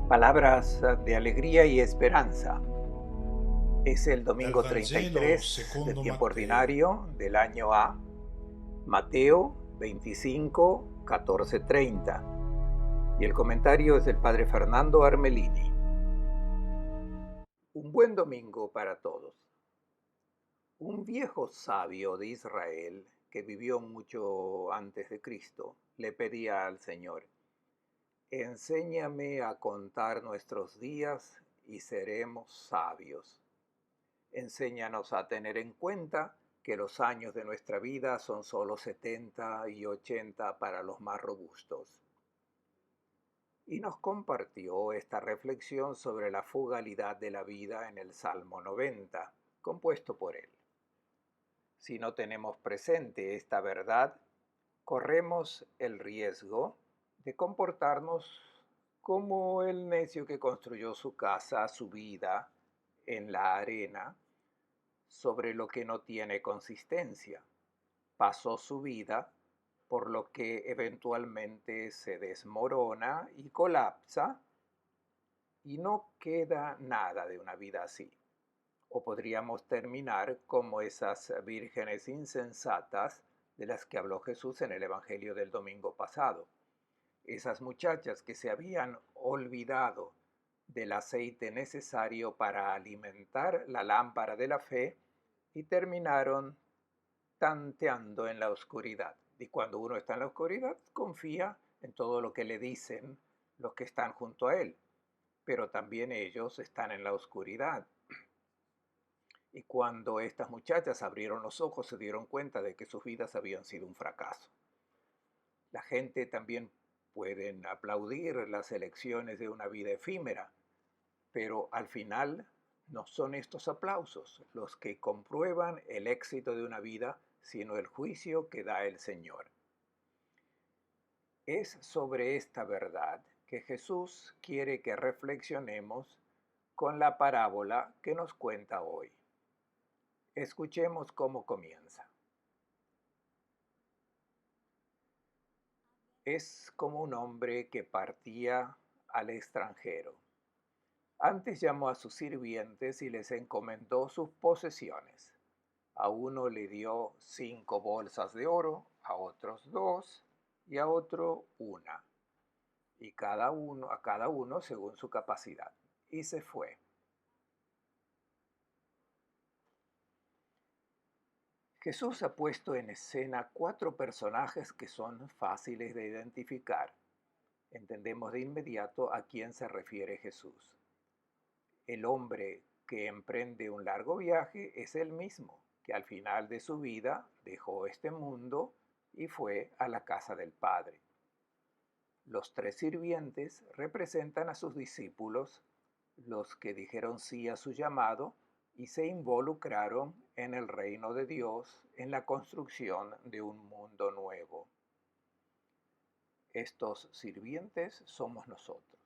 Palabras de alegría y esperanza. Es el Dal domingo Vangelo 33 del secondo tiempo Matteo. ordinario del año A, Mateo 25, 14, 30. Y el comentario es del Padre Fernando Armelini. Un buen domingo para todos. Un viejo sabio de Israel, que vivió mucho antes de Cristo, le pedía al Señor: enséñame a contar nuestros días y seremos sabios. Enséñanos a tener en cuenta que los años de nuestra vida son solo 70 y 80 para los más robustos. Y nos compartió esta reflexión sobre la fugalidad de la vida en el Salmo 90, compuesto por él. Si no tenemos presente esta verdad, corremos el riesgo de comportarnos como el necio que construyó su casa, su vida, en la arena, sobre lo que no tiene consistencia. Pasó su vida, por lo que eventualmente se desmorona y colapsa y no queda nada de una vida así. O podríamos terminar como esas vírgenes insensatas de las que habló Jesús en el Evangelio del domingo pasado. Esas muchachas que se habían olvidado del aceite necesario para alimentar la lámpara de la fe y terminaron tanteando en la oscuridad. Y cuando uno está en la oscuridad, confía en todo lo que le dicen los que están junto a él, pero también ellos están en la oscuridad. Y cuando estas muchachas abrieron los ojos, se dieron cuenta de que sus vidas habían sido un fracaso. La gente también puede aplaudir las elecciones de una vida efímera, pero al final no son estos aplausos los que comprueban el éxito de una vida, sino el juicio que da el Señor. Es sobre esta verdad que Jesús quiere que reflexionemos con la parábola que nos cuenta hoy. Escuchemos cómo comienza. Es como un hombre que partía al extranjero. Antes llamó a sus sirvientes y les encomendó sus posesiones. A uno le dio 5 bolsas de oro, a otros 2 y a otro una, y a cada uno según su capacidad. Y se fue. Jesús ha puesto en escena 4 personajes que son fáciles de identificar. Entendemos de inmediato a quién se refiere Jesús. El hombre que emprende un largo viaje es el mismo, que al final de su vida dejó este mundo y fue a la casa del Padre. Los 3 sirvientes representan a sus discípulos, los que dijeron sí a su llamado y se involucraron en el reino de Dios, en la construcción de un mundo nuevo. Estos sirvientes somos nosotros.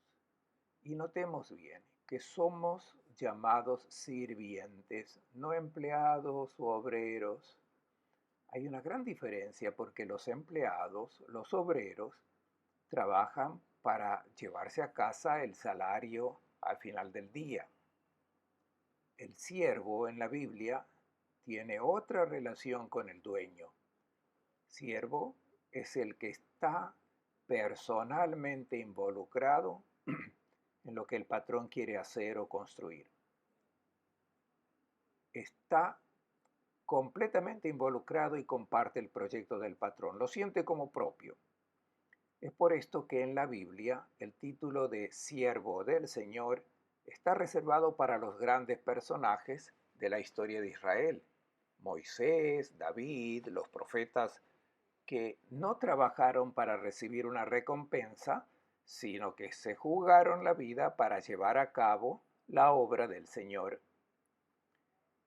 Y notemos bien que somos llamados sirvientes, no empleados o obreros. Hay una gran diferencia porque los empleados, los obreros, trabajan para llevarse a casa el salario al final del día. El siervo en la Biblia tiene otra relación con el dueño. Siervo es el que está personalmente involucrado en lo que el patrón quiere hacer o construir. Está completamente involucrado y comparte el proyecto del patrón. Lo siente como propio. Es por esto que en la Biblia el título de siervo del Señor está reservado para los grandes personajes de la historia de Israel. Moisés, David, los profetas que no trabajaron para recibir una recompensa, sino que se jugaron la vida para llevar a cabo la obra del Señor.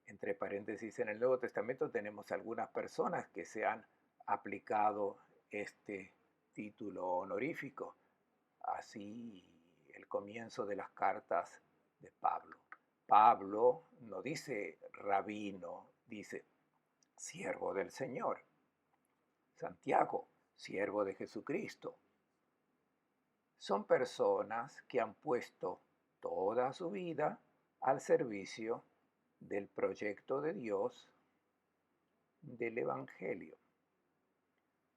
Entre paréntesis, en el Nuevo Testamento tenemos algunas personas que se han aplicado este título honorífico. Así el comienzo de las cartas de Pablo. Pablo no dice rabino, dice siervo del Señor. Santiago, siervo de Jesucristo. son personas que han puesto toda su vida al servicio del proyecto de Dios, del Evangelio.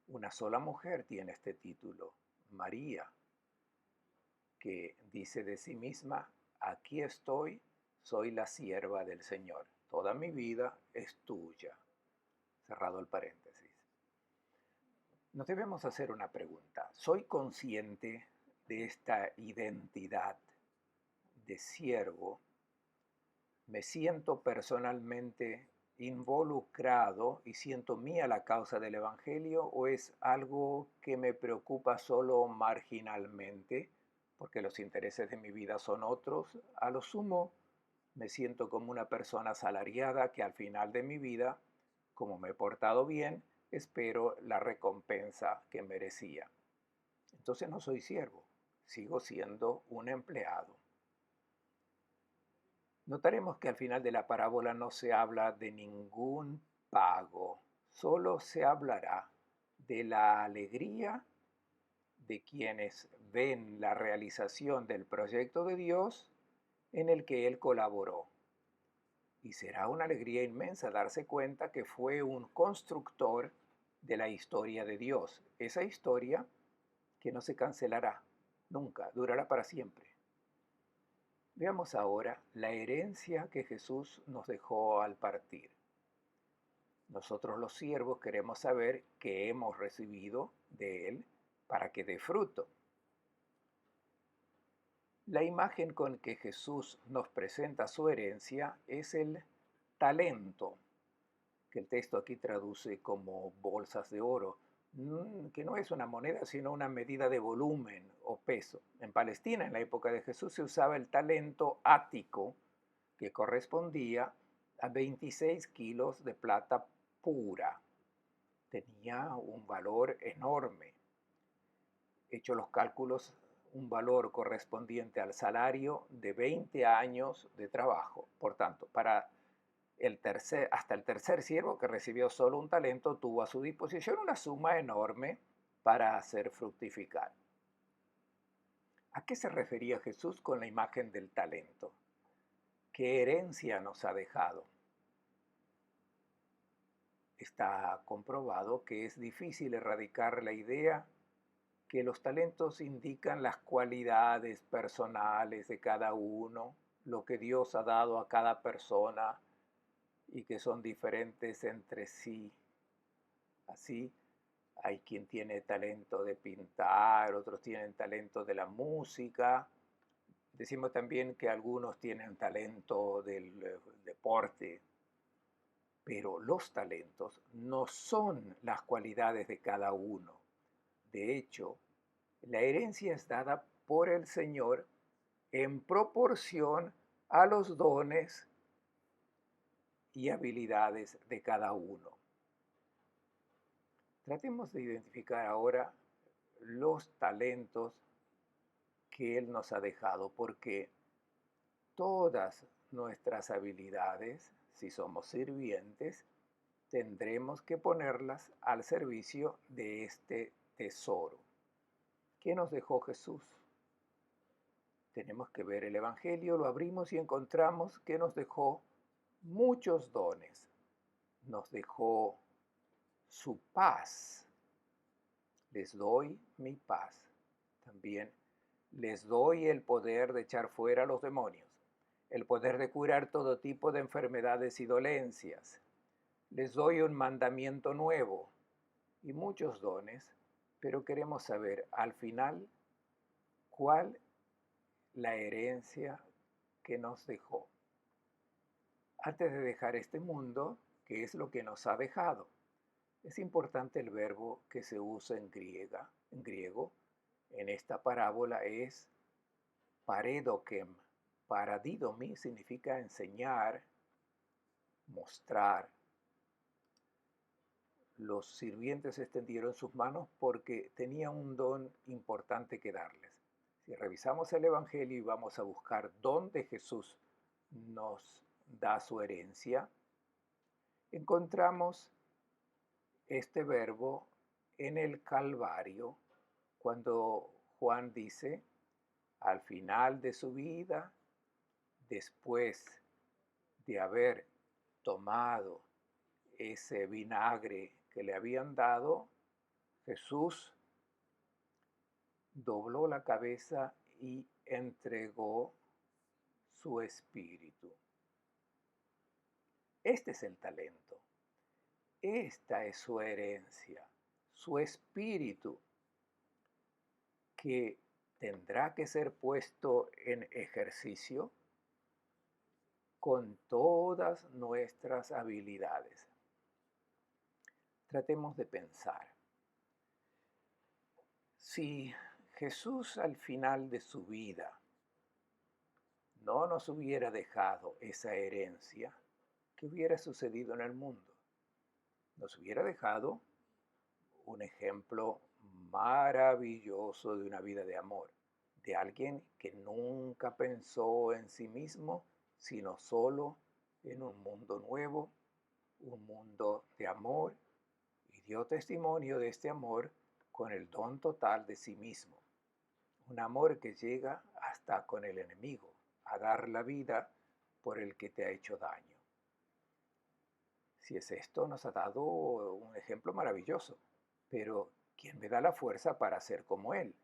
Una sola mujer tiene este título, María, que dice de sí misma: aquí estoy, soy la sierva del Señor, toda mi vida es tuya. Cerrado el paréntesis. Nos debemos hacer una pregunta. ¿Soy consciente de esta identidad de siervo? ¿Me siento personalmente involucrado y siento mía la causa del Evangelio, o es algo que me preocupa solo marginalmente porque los intereses de mi vida son otros? A lo sumo, me siento como una persona asalariada que al final de mi vida, como me he portado bien, espero la recompensa que merecía. Entonces no soy siervo, sigo siendo un empleado. Notaremos que al final de la parábola no se habla de ningún pago, solo se hablará de la alegría de quienes ven la realización del proyecto de Dios en el que Él colaboró. Y será una alegría inmensa darse cuenta que fue un constructor de la historia de Dios, esa historia que no se cancelará nunca, durará para siempre. Veamos ahora la herencia que Jesús nos dejó al partir. Nosotros los siervos queremos saber qué hemos recibido de Él para que dé fruto. La imagen con que Jesús nos presenta su herencia es el talento, que el texto aquí traduce como bolsas de oro, que no es una moneda, sino una medida de volumen o peso. En Palestina, en la época de Jesús, se usaba el talento ático, que correspondía a 26 kilos de plata pura. Tenía un valor enorme. Hecho los cálculos, un valor correspondiente al salario de 20 años de trabajo. Por tanto, hasta el tercer siervo, que recibió solo un talento, tuvo a su disposición una suma enorme para hacer fructificar. ¿A qué se refería Jesús con la imagen del talento? ¿Qué herencia nos ha dejado? Está comprobado que es difícil erradicar la idea que los talentos indican las cualidades personales de cada uno, lo que Dios ha dado a cada persona y que son diferentes entre sí. Así, hay quien tiene talento de pintar, otros tienen talento de la música. Decimos también que algunos tienen talento del deporte, pero los talentos no son las cualidades de cada uno. De hecho, la herencia es dada por el Señor en proporción a los dones y habilidades de cada uno. Tratemos de identificar ahora los talentos que Él nos ha dejado, porque todas nuestras habilidades, si somos sirvientes, tendremos que ponerlas al servicio de este tesoro. ¿Qué nos dejó Jesús? Tenemos que ver el Evangelio, lo abrimos y encontramos que nos dejó muchos dones. Nos dejó su paz. Les doy mi paz. También les doy el poder de echar fuera a los demonios, el poder de curar todo tipo de enfermedades y dolencias. Les doy un mandamiento nuevo y muchos dones, pero queremos saber al final cuál la herencia que nos dejó. Antes de dejar este mundo, ¿qué es lo que nos ha dejado? Es importante el verbo que se usa en griego, en esta parábola es paredokem. Paradidomi significa enseñar, mostrar. Los sirvientes extendieron sus manos porque tenían un don importante que darles. Si revisamos el Evangelio y vamos a buscar dónde Jesús nos da su herencia, encontramos este verbo en el Calvario, cuando Juan dice, al final de su vida, después de haber tomado ese vinagre que le habían dado, Jesús dobló la cabeza y entregó su espíritu. Este es el talento. Esta es su herencia, su espíritu, que tendrá que ser puesto en ejercicio con todas nuestras habilidades. Tratemos de pensar. Si Jesús al final de su vida no nos hubiera dejado esa herencia, ¿qué hubiera sucedido en el mundo? Nos hubiera dejado un ejemplo maravilloso de una vida de amor, de alguien que nunca pensó en sí mismo, sino solo en un mundo nuevo, un mundo de amor, y dio testimonio de este amor con el don total de sí mismo. Un amor que llega hasta con el enemigo, a dar la vida por el que te ha hecho daño. Si es esto, nos ha dado un ejemplo maravilloso, pero ¿quién me da la fuerza para ser como Él?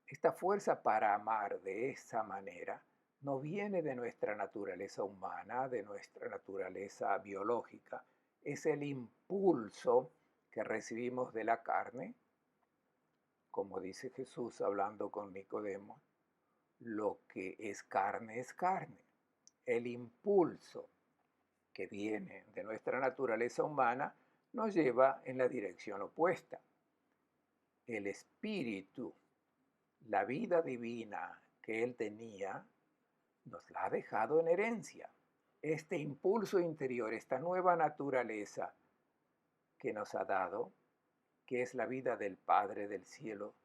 Esta fuerza para amar de esa manera no viene de nuestra naturaleza humana, de nuestra naturaleza biológica, es el impulso que recibimos de la carne, como dice Jesús hablando con Nicodemo, lo que es carne es carne. El impulso que viene de nuestra naturaleza humana nos lleva en la dirección opuesta. El espíritu, la vida divina que él tenía, nos la ha dejado en herencia. Este impulso interior, esta nueva naturaleza que nos ha dado, que es la vida del Padre del cielo,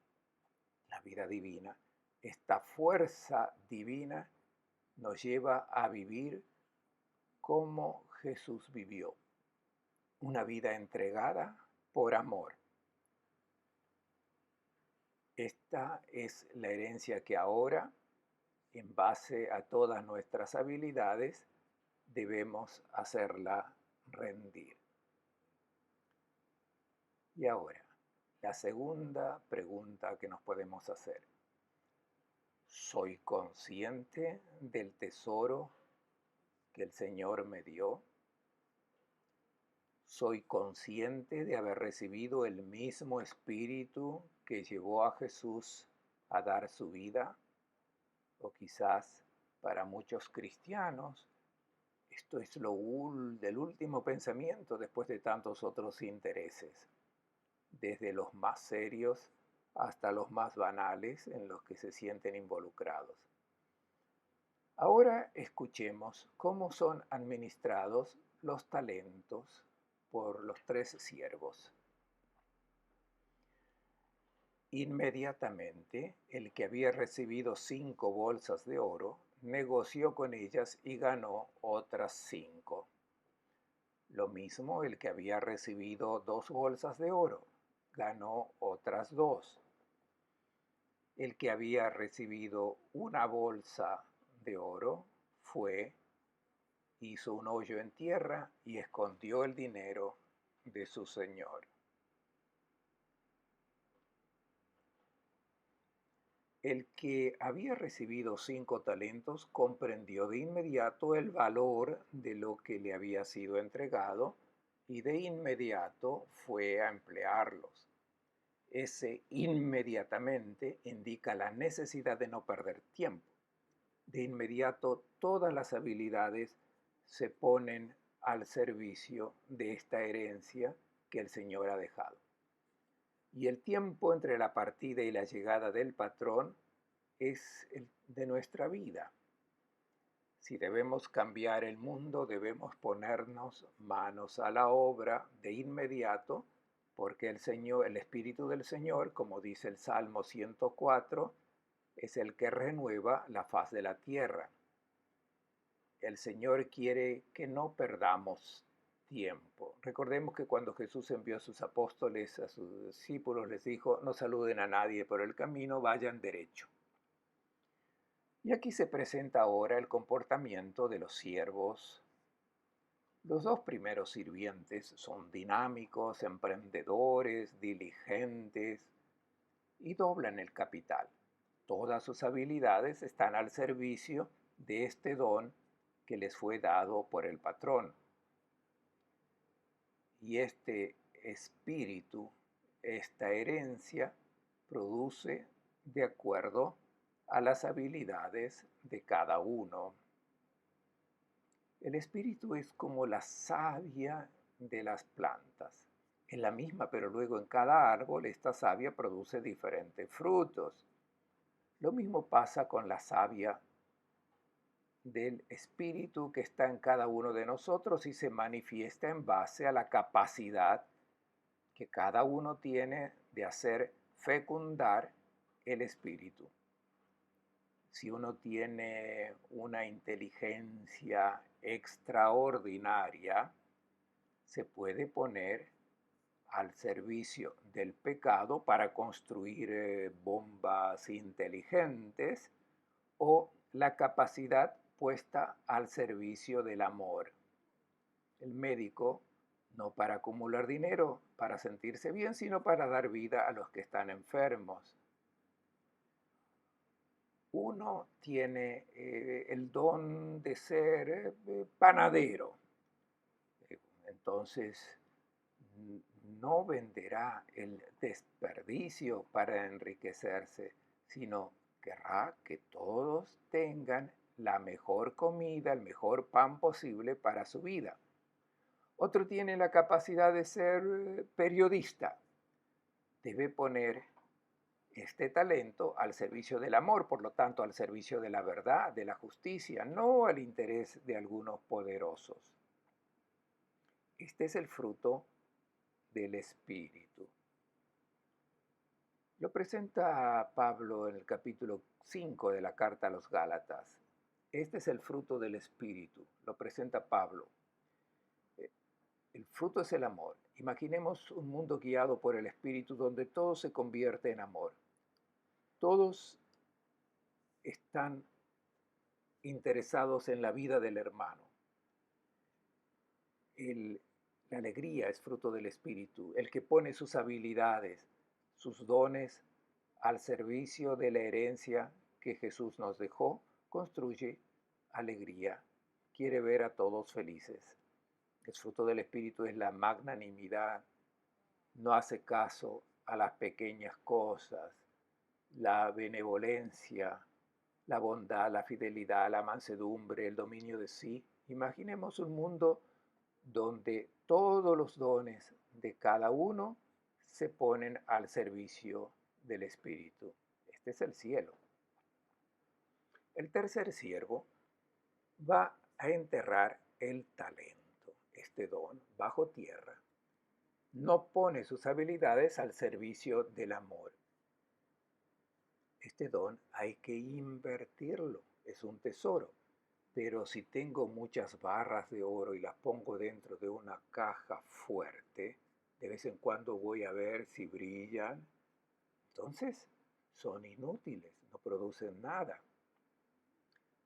la vida divina, esta fuerza divina nos lleva a vivir como Jesús vivió, una vida entregada por amor. Esta es la herencia que ahora, en base a todas nuestras habilidades, debemos hacerla rendir. Y ahora, la segunda pregunta que nos podemos hacer. ¿Soy consciente del tesoro que el Señor me dio? ¿Soy consciente de haber recibido el mismo espíritu que llevó a Jesús a dar su vida? O quizás para muchos cristianos esto es del último pensamiento después de tantos otros intereses, desde los más serios hasta los más banales en los que se sienten involucrados. Ahora escuchemos cómo son administrados los talentos por los 3 siervos. Inmediatamente, el que había recibido 5 bolsas de oro, negoció con ellas y ganó otras 5. Lo mismo el que había recibido 2 bolsas de oro, ganó otras 2. El que había recibido una bolsa de oro fue, hizo un hoyo en tierra y escondió el dinero de su señor. El que había recibido 5 talentos comprendió de inmediato el valor de lo que le había sido entregado y de inmediato fue a emplearlos. Ese inmediatamente indica la necesidad de no perder tiempo. De inmediato todas las habilidades se ponen al servicio de esta herencia que el Señor ha dejado. Y el tiempo entre la partida y la llegada del patrón es el de nuestra vida. Si debemos cambiar el mundo, debemos ponernos manos a la obra de inmediato, porque el Señor, el Espíritu del Señor, como dice el Salmo 104, es el que renueva la faz de la tierra. El Señor quiere que no perdamos tiempo. Recordemos que cuando Jesús envió a sus apóstoles, a sus discípulos, les dijo, no saluden a nadie por el camino, vayan derecho. Y aquí se presenta ahora el comportamiento de los siervos. Los dos primeros sirvientes son dinámicos, emprendedores, diligentes y doblan el capital. Todas sus habilidades están al servicio de este don que les fue dado por el patrón. Y este espíritu, esta herencia, produce de acuerdo a las habilidades de cada uno. El espíritu es como la savia de las plantas. Es la misma, pero luego en cada árbol esta savia produce diferentes frutos. Lo mismo pasa con la savia del espíritu que está en cada uno de nosotros y se manifiesta en base a la capacidad que cada uno tiene de hacer fecundar el espíritu. Si uno tiene una inteligencia extraordinaria, se puede poner al servicio del pecado para construir bombas inteligentes o la capacidad puesta al servicio del amor. El médico, no para acumular dinero, para sentirse bien, sino para dar vida a los que están enfermos. Uno tiene el don de ser panadero. Entonces, no venderá el desperdicio para enriquecerse, sino querrá que todos tengan la mejor comida, el mejor pan posible para su vida. Otro tiene la capacidad de ser periodista. Debe poner este talento al servicio del amor, por lo tanto al servicio de la verdad, de la justicia, no al interés de algunos poderosos. Este es el fruto del Espíritu. Lo presenta Pablo en el capítulo 5 de la carta a los Gálatas. Este es el fruto del Espíritu, lo presenta Pablo. El fruto es el amor. Imaginemos un mundo guiado por el Espíritu donde todo se convierte en amor. Todos están interesados en la vida del hermano. La alegría es fruto del Espíritu. El que pone sus habilidades, sus dones al servicio de la herencia que Jesús nos dejó, construye alegría. Quiere ver a todos felices. El fruto del Espíritu es la magnanimidad. No hace caso a las pequeñas cosas. La benevolencia, la bondad, la fidelidad, la mansedumbre, el dominio de sí. Imaginemos un mundo donde todos los dones de cada uno se ponen al servicio del Espíritu. Este es el cielo. El tercer siervo va a enterrar el talento, este don, bajo tierra. No pone sus habilidades al servicio del amor. Este don hay que invertirlo, es un tesoro. Pero si tengo muchas barras de oro y las pongo dentro de una caja fuerte, de vez en cuando voy a ver si brillan, entonces son inútiles, no producen nada.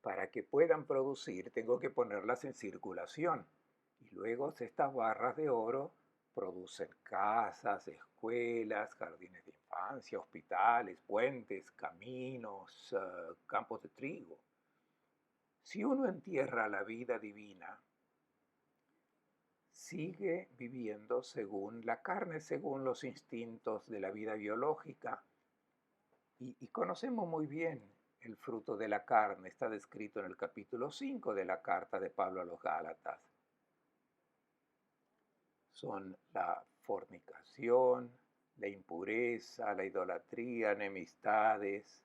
Para que puedan producir, tengo que ponerlas en circulación. Y luego estas barras de oro producen casas, escuelas, jardines de infancia, hospitales, puentes, caminos, campos de trigo. Si uno entierra la vida divina, sigue viviendo según la carne, según los instintos de la vida biológica. Y conocemos muy bien el fruto de la carne, está descrito en el capítulo 5 de la carta de Pablo a los Gálatas. Son la fornicación, la impureza, la idolatría, enemistades,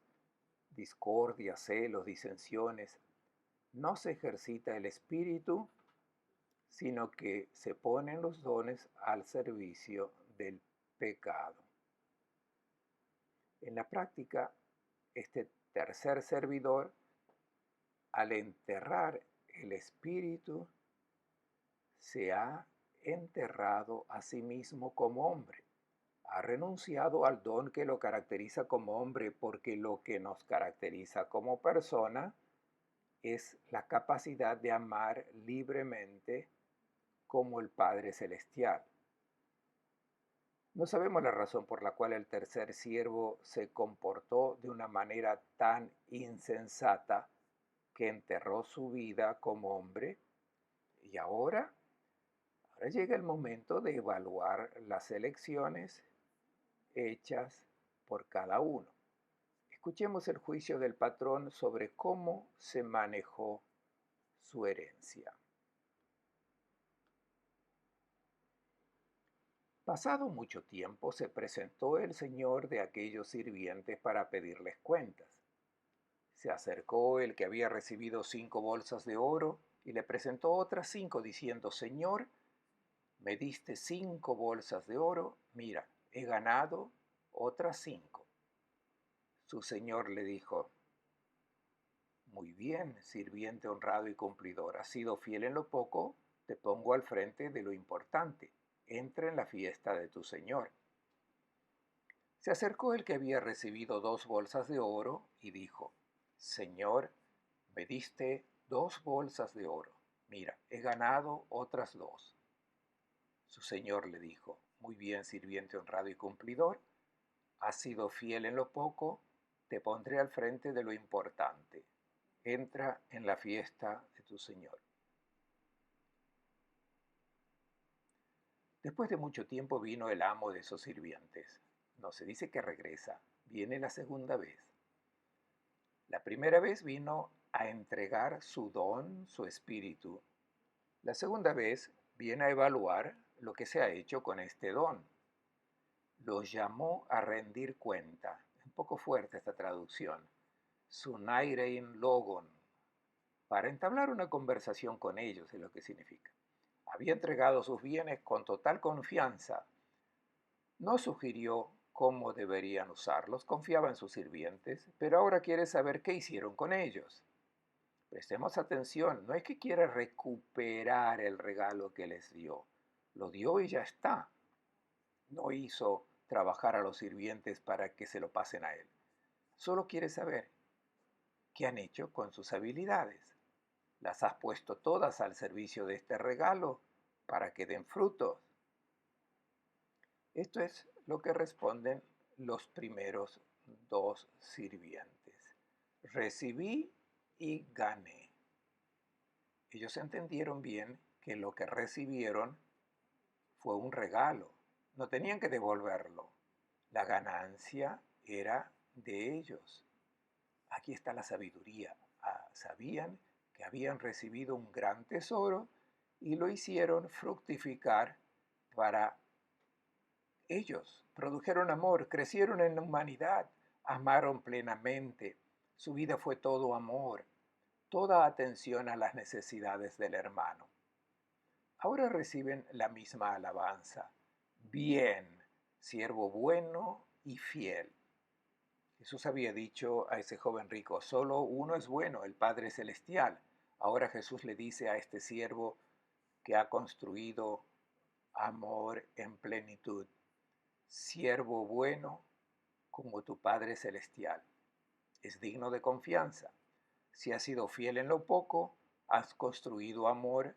discordia, celos, disensiones. No se ejercita el espíritu, sino que se ponen los dones al servicio del pecado. En la práctica, este tercer servidor, al enterrar el espíritu, se ha enterrado a sí mismo como hombre. Ha renunciado al don que lo caracteriza como hombre, porque lo que nos caracteriza como persona es la capacidad de amar libremente como el Padre Celestial. No sabemos la razón por la cual el tercer siervo se comportó de una manera tan insensata que enterró su vida como hombre, y ahora llega el momento de evaluar las elecciones hechas por cada uno. Escuchemos el juicio del patrón sobre cómo se manejó su herencia. Pasado mucho tiempo se presentó el señor de aquellos sirvientes para pedirles cuentas. Se acercó el que había recibido 5 bolsas de oro y le presentó otras 5 diciendo: Señor, me diste 5 bolsas de oro, mira, he ganado otras 5. Su señor le dijo: Muy bien, sirviente honrado y cumplidor, has sido fiel en lo poco, te pongo al frente de lo importante. Entra en la fiesta de tu señor. Se acercó el que había recibido 2 bolsas de oro y dijo: Señor, me diste 2 bolsas de oro. Mira, he ganado otras 2. Su señor le dijo: Muy bien, sirviente honrado y cumplidor, has sido fiel en lo poco, te pondré al frente de lo importante. Entra en la fiesta de tu señor. Después de mucho tiempo vino el amo de esos sirvientes. No se dice que regresa, viene la segunda vez. La primera vez vino a entregar su don, su espíritu. La segunda vez viene a evaluar lo que se ha hecho con este don. Los llamó a rendir cuenta. Es un poco fuerte esta traducción. Sunairein logon. Para entablar una conversación con ellos es lo que significa. Había entregado sus bienes con total confianza. No sugirió cómo deberían usarlos, confiaba en sus sirvientes, pero ahora quiere saber qué hicieron con ellos. Prestemos atención, no es que quiera recuperar el regalo que les dio, lo dio y ya está. No hizo trabajar a los sirvientes para que se lo pasen a él. Solo quiere saber qué han hecho con sus habilidades. Las has puesto todas al servicio de este regalo para que den frutos. Esto es lo que responden los primeros 2 sirvientes. Recibí y gané. Ellos entendieron bien que lo que recibieron fue un regalo. No tenían que devolverlo. La ganancia era de ellos. Aquí está la sabiduría. Sabían que habían recibido un gran tesoro y lo hicieron fructificar para ellos. Produjeron amor, crecieron en la humanidad, amaron plenamente. Su vida fue todo amor, toda atención a las necesidades del hermano. Ahora reciben la misma alabanza. Bien, siervo bueno y fiel. Jesús había dicho a ese joven rico: solo uno es bueno, el Padre Celestial. Ahora Jesús le dice a este siervo que ha construido amor en plenitud: siervo bueno como tu Padre Celestial. Es digno de confianza. Si has sido fiel en lo poco, has construido amor,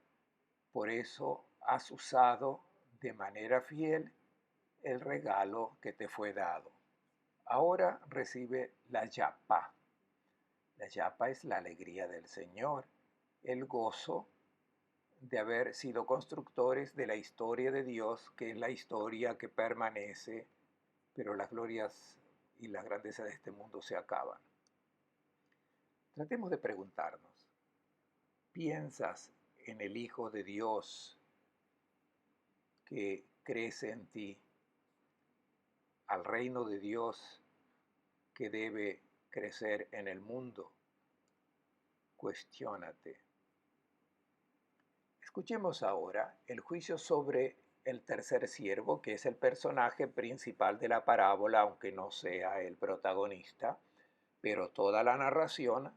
por eso has usado de manera fiel el regalo que te fue dado. Ahora recibe la yapa. La yapa es la alegría del Señor, el gozo de haber sido constructores de la historia de Dios, que es la historia que permanece, pero las glorias y la grandeza de este mundo se acaban. Tratemos de preguntarnos: ¿piensas en el Hijo de Dios que crece en ti, al reino de Dios que debe crecer en el mundo? Cuestiónate. Escuchemos ahora el juicio sobre el tercer siervo, que es el personaje principal de la parábola, aunque no sea el protagonista, pero toda la narración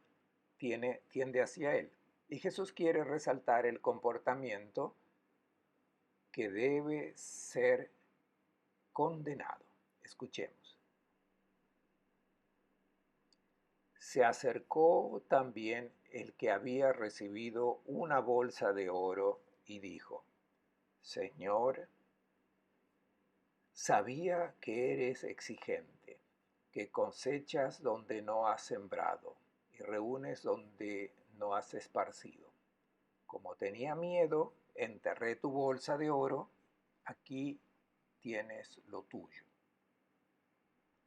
tiende hacia él. Y Jesús quiere resaltar el comportamiento que debe ser condenado. Escuchemos. Se acercó también el que había recibido una bolsa de oro y dijo: Señor, sabía que eres exigente, que cosechas donde no has sembrado y reúnes donde no has esparcido. Como tenía miedo, enterré tu bolsa de oro, aquí tienes lo tuyo.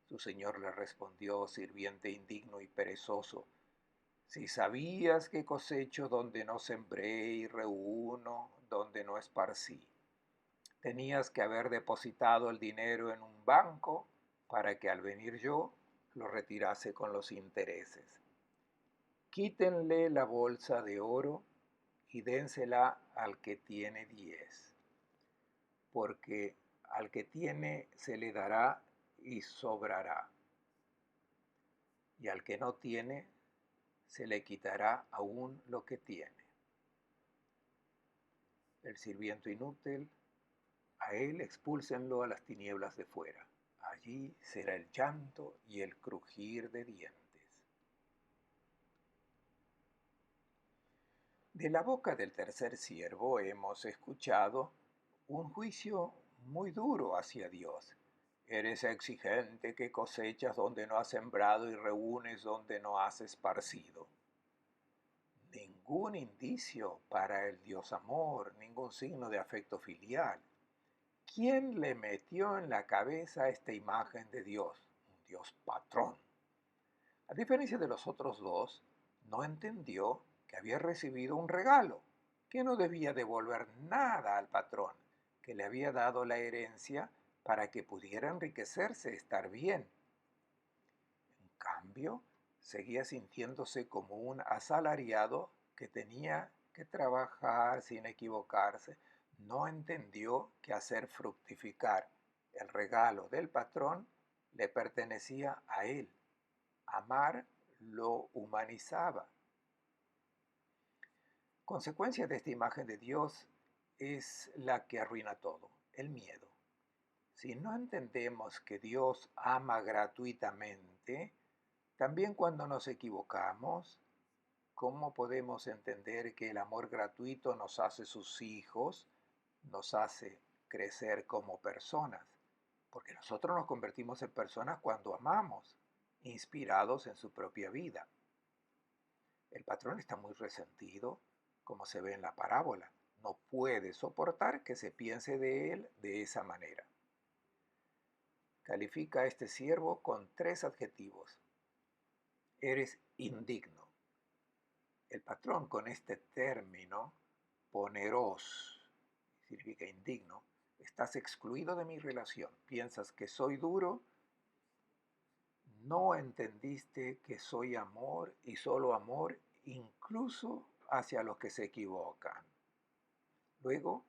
Su señor le respondió: sirviente indigno y perezoso, si sabías que cosecho donde no sembré y reúno donde no esparcí, tenías que haber depositado el dinero en un banco para que al venir yo lo retirase con los intereses. Quítenle la bolsa de oro y dénsela al que tiene 10, porque al que tiene se le dará y sobrará, y al que no tiene se le quitará aún lo que tiene. El sirviente inútil, a él expúlsenlo a las tinieblas de fuera. Allí será el llanto y el crujir de dientes. De la boca del tercer siervo hemos escuchado un juicio muy duro hacia Dios. Eres exigente que cosechas donde no has sembrado y reúnes donde no has esparcido. Ningún indicio para el Dios amor, ningún signo de afecto filial. ¿Quién le metió en la cabeza esta imagen de Dios? Un Dios patrón. A diferencia de los otros dos, no entendió que había recibido un regalo, que no debía devolver nada al patrón, que le había dado la herencia para que pudiera enriquecerse, estar bien. En cambio, seguía sintiéndose como un asalariado que tenía que trabajar sin equivocarse. No entendió que hacer fructificar el regalo del patrón le pertenecía a él. Amar lo humanizaba. Consecuencia de esta imagen de Dios es la que arruina todo, el miedo. Si no entendemos que Dios ama gratuitamente, también cuando nos equivocamos, ¿cómo podemos entender que el amor gratuito nos hace sus hijos, nos hace crecer como personas? Porque nosotros nos convertimos en personas cuando amamos, inspirados en su propia vida. El patrón está muy resentido, como se ve en la parábola. No puede soportar que se piense de él de esa manera. Califica a este siervo con 3 adjetivos. Eres indigno. El patrón con este término, poneros, significa indigno, estás excluido de mi relación. Piensas que soy duro, no entendiste que soy amor y solo amor, incluso hacia los que se equivocan. Luego,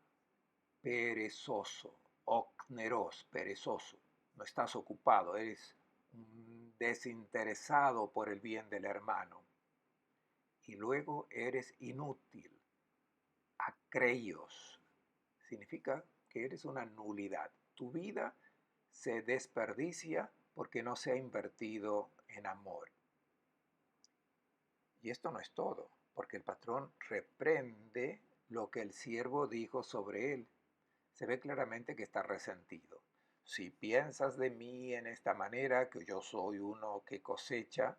perezoso, ocneros, perezoso. No estás ocupado, eres un desinteresado por el bien del hermano. Y luego eres inútil, acreios. Significa que eres una nulidad. Tu vida se desperdicia porque no se ha invertido en amor. Y esto no es todo, porque el patrón reprende lo que el siervo dijo sobre él. Se ve claramente que está resentido. Si piensas de mí en esta manera, que yo soy uno que cosecha,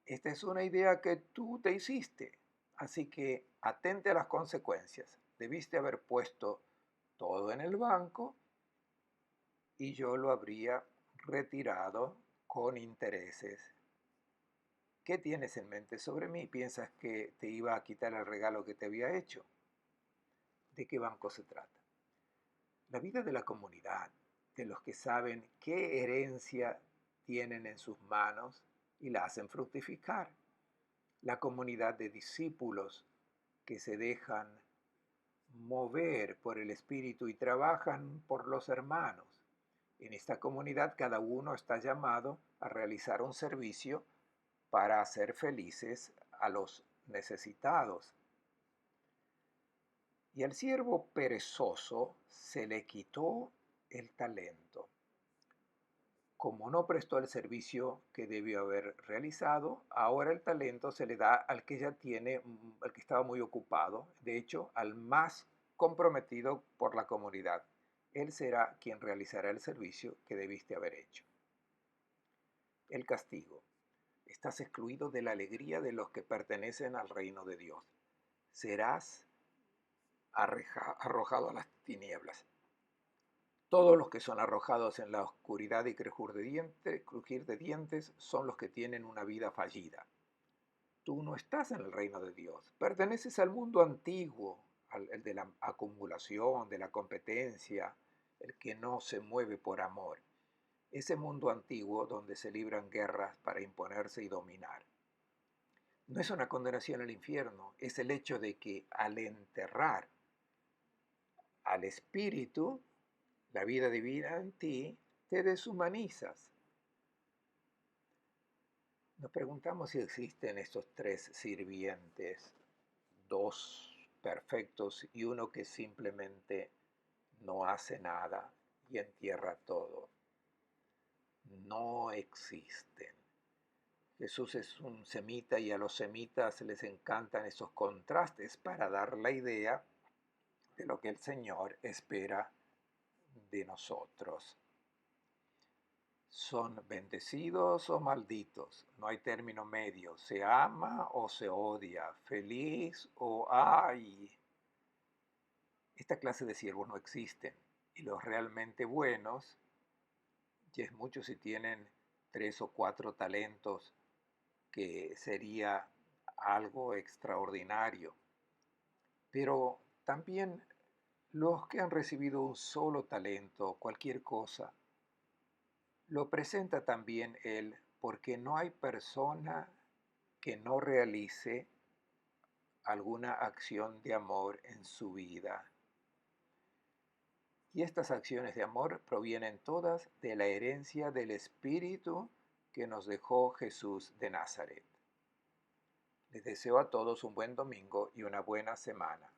esta es una idea que tú te hiciste. Así que atente a las consecuencias. Debiste haber puesto todo en el banco y yo lo habría retirado con intereses. ¿Qué tienes en mente sobre mí? ¿Piensas que te iba a quitar el regalo que te había hecho? ¿De qué banco se trata? La vida de la comunidad, de los que saben qué herencia tienen en sus manos y la hacen fructificar. La comunidad de discípulos que se dejan mover por el Espíritu y trabajan por los hermanos. En esta comunidad cada uno está llamado a realizar un servicio para hacer felices a los necesitados. Y al siervo perezoso se le quitó el talento. Como no prestó el servicio que debió haber realizado, ahora el talento se le da al que ya tiene, al que estaba muy ocupado, de hecho, al más comprometido por la comunidad. Él será quien realizará el servicio que debiste haber hecho. El castigo. Estás excluido de la alegría de los que pertenecen al reino de Dios. Serás arrojado a las tinieblas. Todos los que son arrojados en la oscuridad y crujir de dientes son los que tienen una vida fallida. Tú no estás en el reino de Dios, perteneces al mundo antiguo, el de la acumulación, de la competencia, el que no se mueve por amor. Ese mundo antiguo donde se libran guerras para imponerse y dominar. No es una condenación al infierno, es el hecho de que al enterrar al espíritu, la vida divina en ti, te deshumanizas. Nos preguntamos si existen estos tres sirvientes, dos perfectos y uno que simplemente no hace nada y entierra todo. No existen. Jesús es un semita y a los semitas les encantan esos contrastes para dar la idea de lo que el Señor espera de nosotros. Son bendecidos o malditos, no hay término medio, se ama o se odia, feliz o ay. Esta clase de siervos no existen y los realmente buenos, y es mucho si tienen 3 o 4 talentos, que sería algo extraordinario, pero también los que han recibido un solo talento, cualquier cosa, lo presenta también él porque no hay persona que no realice alguna acción de amor en su vida. Y estas acciones de amor provienen todas de la herencia del Espíritu que nos dejó Jesús de Nazaret. Les deseo a todos un buen domingo y una buena semana.